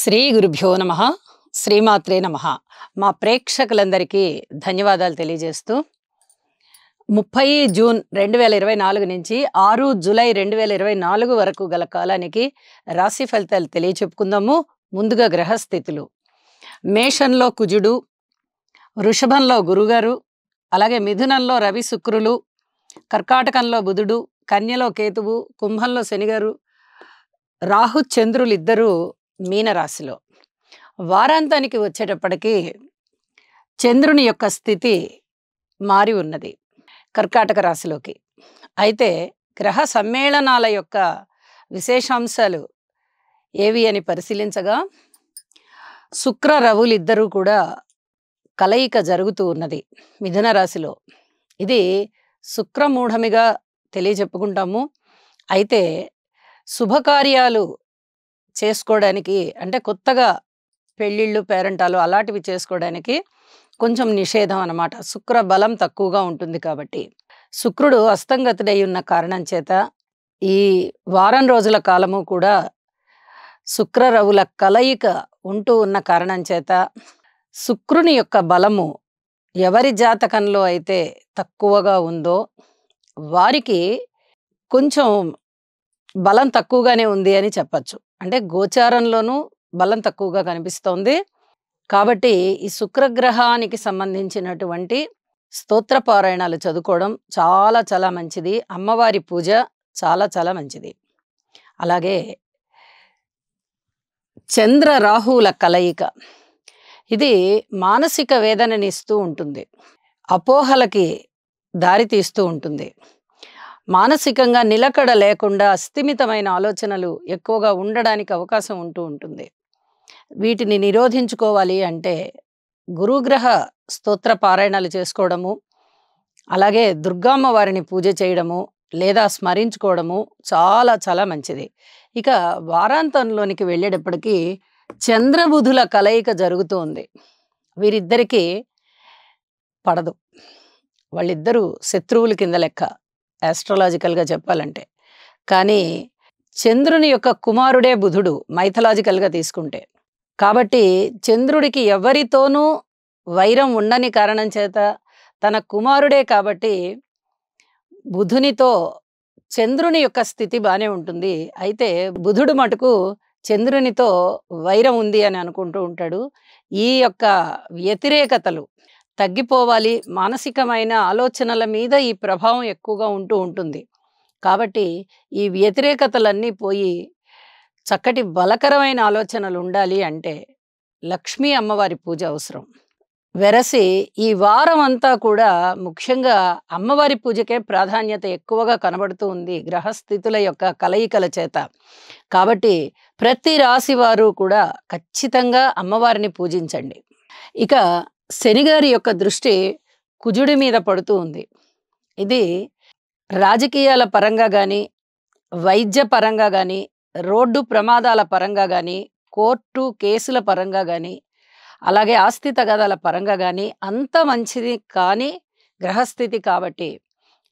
శ్రీ గురుభ్యో నమః. శ్రీమాత్రే నమః. మా ప్రేక్షకులందరికీ ధన్యవాదాలు తెలియజేస్తూ 30 జూన్ 2024 నుంచి 6 జూలై 2024 వరకు గల కాలానికి రాశి ఫలితాలు తెలియచెప్పుకుందాము. ముందుగా గ్రహస్థితులు. మేషంలో కుజుడు, వృషభంలో గురుగారు, అలాగే మిథునంలో రవి శుక్రులు, కర్కాటకంలో బుధుడు, కన్యలో కేతువు, కుంభంలో శనిగారు, రాహు చంద్రులు ఇద్దరు మీనరాశిలో. వారాంతానికి వచ్చేటప్పటికి చంద్రుని యొక్క స్థితి మారి ఉన్నది కర్కాటక రాశిలోకి. అయితే గ్రహ సమ్మేళనాల యొక్క విశేషాంశాలు ఏవి అని పరిశీలించగా, శుక్ర రవులిద్దరూ కూడా కలయిక జరుగుతూ ఉన్నది మిథున రాశిలో. ఇది శుక్రమూఢమిగా తెలియజెప్పుకుంటాము. అయితే శుభకార్యాలు చేసుకోవడానికి, అంటే కొత్తగా పెళ్ళిళ్ళు పేరంటాలు అలాంటివి చేసుకోవడానికి కొంచెం నిషేధం అన్నమాట. శుక్ర బలం తక్కువగా ఉంటుంది కాబట్టి. శుక్రుడు అస్తంగతుడై ఉన్న కారణం చేత ఈ వారం రోజుల కాలము కూడా శుక్ర రవుల కలయిక ఉంటూ ఉన్న కారణం చేత శుక్రుని యొక్క బలము ఎవరి జాతకంలో అయితే తక్కువగా ఉందో వారికి కొంచెం బలం తక్కువగానే ఉంది అని చెప్పచ్చు. అంటే గోచారంలోనూ బలం తక్కువగా కనిపిస్తోంది. కాబట్టి ఈ శుక్రగ్రహానికి సంబంధించినటువంటి స్తోత్ర పారాయణాలు చదువుకోవడం చాలా చాలా మంచిది. అమ్మవారి పూజ చాలా చాలా మంచిది. అలాగే చంద్ర రాహువుల కలయిక ఇది మానసిక వేదనని ఇస్తూ ఉంటుంది, అపోహలకి దారి తీస్తూ ఉంటుంది. మానసికంగా నిలకడ లేకుండా స్థిమితమైన ఆలోచనలు ఎక్కువగా ఉండడానికి అవకాశం ఉంటూ ఉంటుంది. వీటిని నిరోధించుకోవాలి అంటే గురుగ్రహ స్తోత్ర పారాయణాలు చేసుకోవడము, అలాగే దుర్గామ్మ వారిని పూజ చేయడము లేదా స్మరించుకోవడము చాలా చాలా మంచిది. ఇక వారాంతంలోనికి వెళ్ళేటప్పటికీ చంద్రబుధుల కలయిక జరుగుతోంది. వీరిద్దరికీ పడదు. వాళ్ళిద్దరూ శత్రువుల కింద లెక్క ఆస్ట్రాలాజికల్గా చెప్పాలంటే. కానీ చంద్రుని యొక్క కుమారుడే బుధుడు మైథలాజికల్గా తీసుకుంటే. కాబట్టి చంద్రుడికి ఎవరితోనూ వైరం ఉండని కారణం చేత తన కుమారుడే కాబట్టి బుధునితో చంద్రుని యొక్క స్థితి బాగానే ఉంటుంది. అయితే బుధుడు మటుకు చంద్రునితో వైరం ఉంది అని అనుకుంటూ ఉంటాడు. ఈ యొక్క వ్యతిరేకతలు తగ్గిపోవాలి, మానసికమైన ఆలోచనల మీద ఈ ప్రభావం ఎక్కువగా ఉంటూ ఉంటుంది. కాబట్టి ఈ వ్యతిరేకతలన్నీ పోయి చక్కటి బలకరమైన ఆలోచనలు ఉండాలి అంటే లక్ష్మీ అమ్మవారి పూజ అవసరం. వెరసి ఈ వారం అంతా కూడా ముఖ్యంగా అమ్మవారి పూజకే ప్రాధాన్యత ఎక్కువగా కనబడుతూ ఉంది గ్రహస్థితుల యొక్క కలయికల చేత. కాబట్టి ప్రతి రాశి వారు కూడా ఖచ్చితంగా అమ్మవారిని పూజించండి. ఇక శనిగారి యొక్క దృష్టి కుజుడి మీద పడుతూ ఉంది. ఇది రాజకీయాల పరంగా కానీ, వైద్య పరంగా కానీ, రోడ్డు ప్రమాదాల పరంగా కానీ, కోర్టు కేసుల పరంగా కానీ, అలాగే ఆస్తి తగాదాల పరంగా కానీ అంత మంచిది కానీ గ్రహస్థితి. కాబట్టి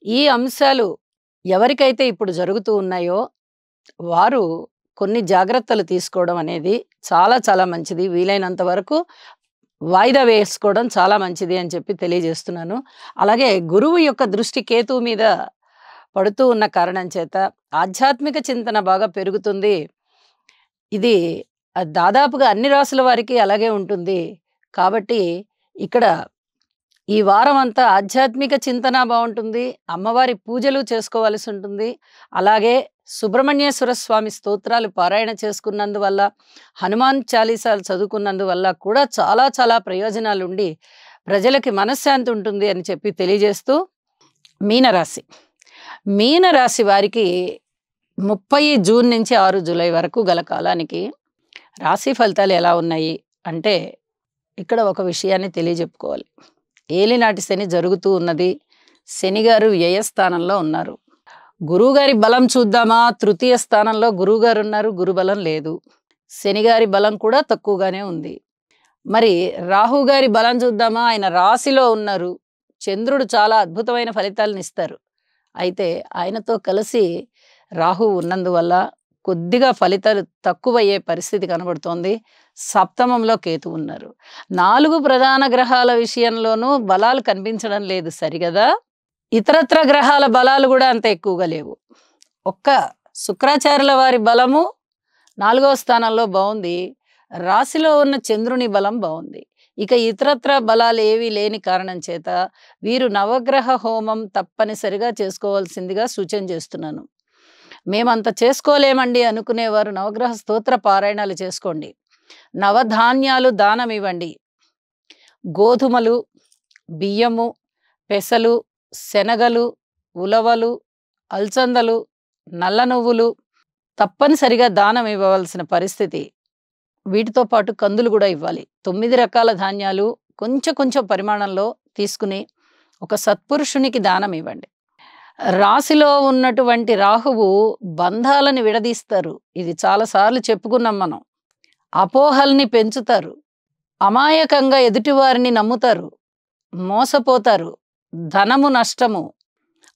ఈ అంశాలు ఎవరికైతే ఇప్పుడు జరుగుతూ ఉన్నాయో వారు కొన్ని జాగ్రత్తలు తీసుకోవడం అనేది చాలా చాలా మంచిది. వీలైనంత వరకు వాయిదా వేసుకోవడం చాలా మంచిది అని చెప్పి తెలియజేస్తున్నాను. అలాగే గురువు యొక్క దృష్టి కేతువు మీద పడుతూ ఉన్న కారణం చేత ఆధ్యాత్మిక చింతన బాగా పెరుగుతుంది. ఇది దాదాపుగా అన్ని రాసుల వారికి అలాగే ఉంటుంది. కాబట్టి ఇక్కడ ఈ వారం అంతా ఆధ్యాత్మిక చింతన బాగుంటుంది. అమ్మవారి పూజలు చేసుకోవాల్సి ఉంటుంది. అలాగే సుబ్రహ్మణ్యేశ్వర స్వామి స్తోత్రాలు పారాయణ చేసుకున్నందువల్ల, హనుమాన్ చాలీసాలు చదువుకున్నందువల్ల కూడా చాలా చాలా ప్రయోజనాలు ఉండి ప్రజలకి మనశ్శాంతి ఉంటుంది అని చెప్పి తెలియజేస్తూ మీనరాశి. మీనరాశి వారికి 30 జూన్ నుంచి 6 జూలై వరకు గల కాలానికి రాశి ఫలితాలు ఎలా ఉన్నాయి అంటే ఇక్కడ ఒక విషయాన్ని తెలియజెప్పుకోవాలి. ఏలినాటి శని జరుగుతూ ఉన్నది. శనిగారు వ్యయస్థానంలో ఉన్నారు. గురువుగారి బలం చూద్దామా? తృతీయ స్థానంలో గురువుగారు ఉన్నారు, గురుబలం లేదు. శనిగారి బలం కూడా తక్కువగానే ఉంది. మరి రాహు గారి బలం చూద్దామా? ఆయన రాశిలో ఉన్నారు. చంద్రుడు చాలా అద్భుతమైన ఫలితాలను ఇస్తారు. అయితే ఆయనతో కలిసి రాహు ఉన్నందువల్ల కొద్దిగా ఫలితాలు తక్కువయ్యే పరిస్థితి కనబడుతోంది. సప్తమంలో కేతు ఉన్నారు. 4 ప్రధాన గ్రహాల విషయంలోనూ బలాలు కనిపించడం లేదు సరిగదా? ఇతరత్ర గ్రహాల బలాలు కూడా అంత ఎక్కువగా లేవు. ఒక్క శుక్రాచార్యుల వారి బలము 4వ స్థానంలో బాగుంది. రాశిలో ఉన్న చంద్రుని బలం బాగుంది. ఇక ఇతరత్ర బలాలు ఏవీ లేని కారణం చేత వీరు నవగ్రహ హోమం తప్పనిసరిగా చేసుకోవాల్సిందిగా సూచన చేస్తున్నాను. మేమంత చేసుకోలేమండి అనుకునేవారు నవగ్రహ స్తోత్ర పారాయణాలు చేసుకోండి. నవధాన్యాలు దానం ఇవ్వండి. గోధుమలు, బియ్యము, పెసలు, శనగలు, ఉలవలు, అల్చందలు, నల్ల నువ్వులు తప్పనిసరిగా దానం ఇవ్వవలసిన పరిస్థితి. వీటితో పాటు కందులు కూడా ఇవ్వాలి. 9 రకాల ధాన్యాలు కొంచెం పరిమాణంలో తీసుకుని ఒక సత్పురుషునికి దానం ఇవ్వండి. రాశిలో ఉన్నటువంటి రాహువు బంధాలను విడదీస్తారు. ఇది చాలాసార్లు చెప్పుకున్నాం మనం. అపోహల్ని పెంచుతారు. అమాయకంగా ఎదుటివారిని నమ్ముతారు, మోసపోతారు, ధనము నష్టము.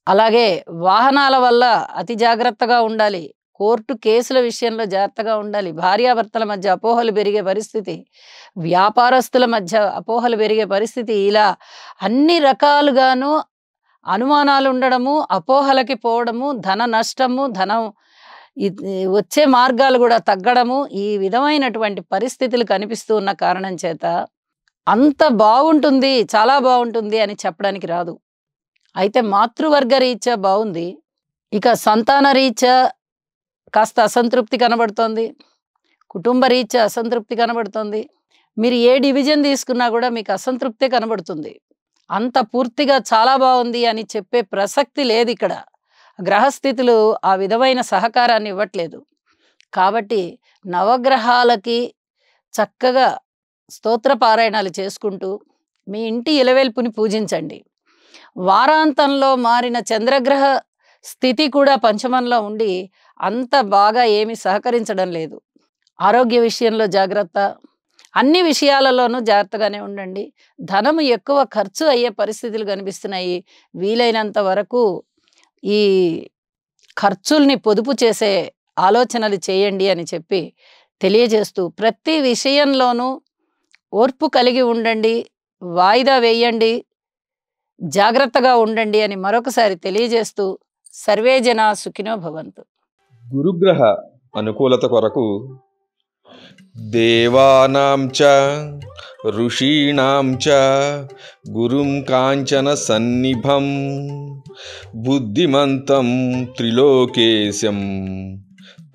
అలాగే వాహనాల వల్ల అతి జాగ్రత్తగా ఉండాలి. కోర్టు కేసుల విషయంలో జాగ్రత్తగా ఉండాలి. భార్యాభర్తల మధ్య అపోహలు పెరిగే పరిస్థితి, వ్యాపారస్తుల మధ్య అపోహలు పెరిగే పరిస్థితి, ఇలా అన్ని రకాలుగాను అనుమానాలు ఉండడము, అపోహలకి పోవడము, ధన నష్టము, ధనం వచ్చే మార్గాలు కూడా తగ్గడము, ఈ విధమైనటువంటి పరిస్థితులు కనిపిస్తూ ఉన్న కారణం చేత అంత బాగుంటుంది, చాలా బాగుంటుంది అని చెప్పడానికి రాదు. అయితే మాతృవర్గ రీత్యా బాగుంది. ఇక సంతాన రీత్యా కాస్త అసంతృప్తి కనబడుతోంది. కుటుంబ రీత్యా అసంతృప్తి కనబడుతోంది. మీరు ఏ డివిజన్ తీసుకున్నా కూడా మీకు అసంతృప్తే కనబడుతుంది. అంత పూర్తిగా చాలా బాగుంది అని చెప్పే ప్రసక్తి లేదు ఇక్కడ. గ్రహస్థితులు ఆ విధమైన సహకారాన్ని ఇవ్వట్లేదు. కాబట్టి నవగ్రహాలకి చక్కగా స్తోత్ర పారాయణాలు చేసుకుంటూ మీ ఇంటి ఇలవేల్పుని పూజించండి. వారాంతంలో మారిన చంద్రగ్రహ స్థితి కూడా పంచమంలో ఉండి అంత బాగా ఏమీ సహకరించడం లేదు. ఆరోగ్య విషయంలో జాగ్రత్త, అన్ని విషయాలలోనూ జాగ్రత్తగానే ఉండండి. ధనము ఎక్కువ ఖర్చు అయ్యే పరిస్థితులు కనిపిస్తున్నాయి. వీలైనంత వరకు ఈ ఖర్చుల్ని పొదుపు చేసే ఆలోచనలు చేయండి అని చెప్పి తెలియజేస్తూ, ప్రతి విషయంలోనూ ఓర్పు కలిగి ఉండండి, వాయిదా వేయండి, జాగ్రత్తగా ఉండండి అని మరొకసారి తెలియజేస్తూ సర్వే జనా సుఖినో భవంతు. గురుగ్రహ అనుకూలత కొరకు దేవానాం చ ఋషీణాం చ గురుం కాంచన సన్నిభం బుద్ధిమంతం త్రిలోకేశం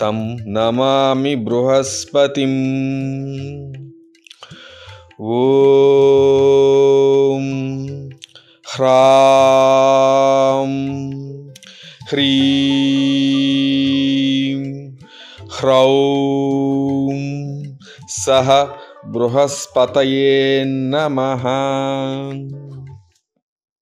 తం నమామి బృహస్పతిం. ఓం హ్రాం హ్రీం హ్రౌం సహ బృహస్పతయే నమః.